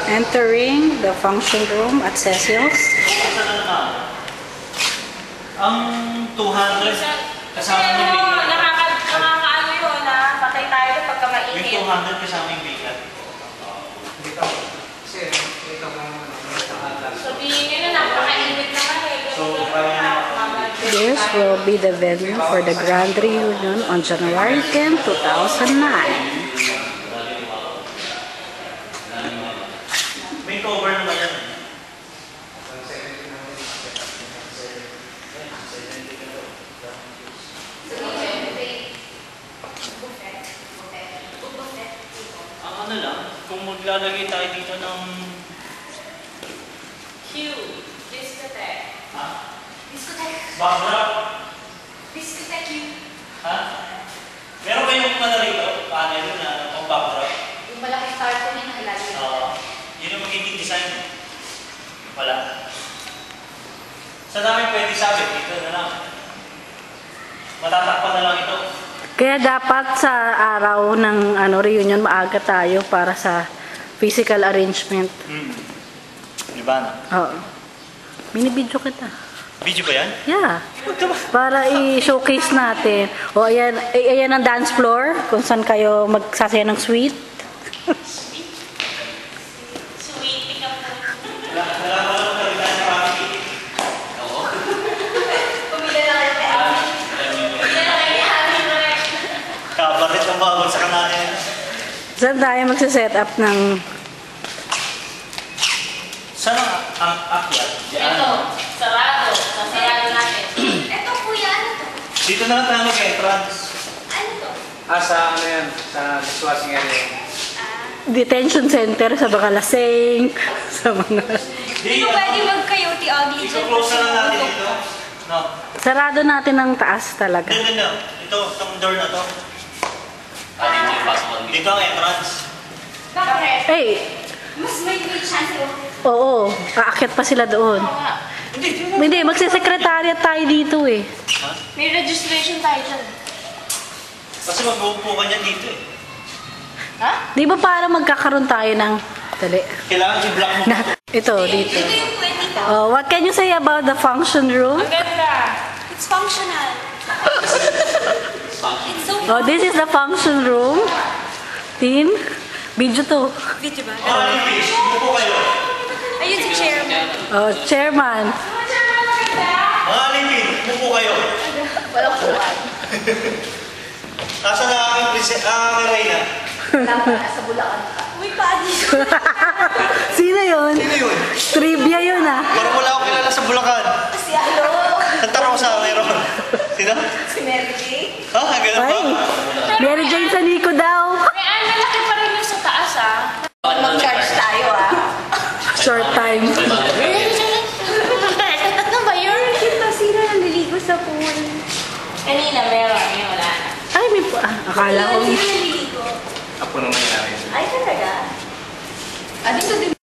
Entering the function room at Cecil's. Ang 200 kasama yung bigat. Nakakaano yun ha? Patay tayo pagka mainit. Yung 200 kasama yung bigat. Sabihin nyo na napakainit naman eh. This will be the venue for the grand reunion on January 10, 2009. May cover naman yan. Ang ano lang, kung maglalagay tayo dito ng Discotheque. ha? Discotheque. Backdrop? Discotheque. Ha? Meron kayong ano rito? Panel na pang backdrop? Yung malaking cartoon yun ang ilalagay. Yun yung magiging design. Wala. Sa dami pwede sabi, dito na lang. Matatakpan na lang ito. Kaya dapat sa araw ng reunion maaga tayo para sa physical arrangement. Di ba na? Oo. Binibidyo kita. Video ba yan? Yeah. Para i-showcase natin. O ayan, ayan ang dance floor kung saan kayo magsasaya ng sweet. Sweet ka po. Wala ba lang kalitan sa family? Oo. Pumila na kayo kay Abby. Pumila na kayo kay Abby mo rin. Kabarit ang babagsakan natin. Saan tayo magsiset up ng... Saan ang akyat? Ito, sarado. Sasarado natin. Ito kuya, ano to? Dito na lang tayo mag-entrance. Ano to? Sa ano yan? Sa dishwashing area. detention center sa mga lasing, sa mga... Hindi pwede mag-coyote ugly dyan. I-close na lang natin dito. No. Sarado natin ang taas talaga. Hindi. Ito, itong door na to. Dito ang entrance. Bakit? Eh, Mas may chance ko. oo, aakyat pa sila doon. Hindi, magsisekretariat tayo dito eh. Ha? May registration tayo dyan. Kasi mag-uupo ka niyan dito eh. Ha? Di ba para magkakaroon tayo ng... Dali. Kailangan i-block mo. Ito, dito. Ito yung 20,000. Oh, what can you say about the function room? Ang ganda. It's functional. It's so Oh, this is the function room. Tin, video to. Video ba? Fish, umupo kayo. Ayun si chairman. Oh, chairman. Mga alipin, umupo kayo. Walang kuwan. Nasa na aking Reyna. Nasa Bulacan ka. Uy, paano? Sino yun? Sino yun? Trivia yun ah. Parang wala akong kilala sa Bulacan. Si ano? Nagtanong ko sa meron. Sino? Si Mary Jane. Ha? Ganun ba? Ay, Mary Jane sa Nico daw. May malaki pa rin yung sa taas ah. Mag-charge tayo ah. Short time. Ano ba yun? Kita sila naliligo sa pool. Kanina meron, ngayon wala na. Ay, may akala ko. Sila naliligo. Ako naman nangyari. Ay talaga? Ah, dito din.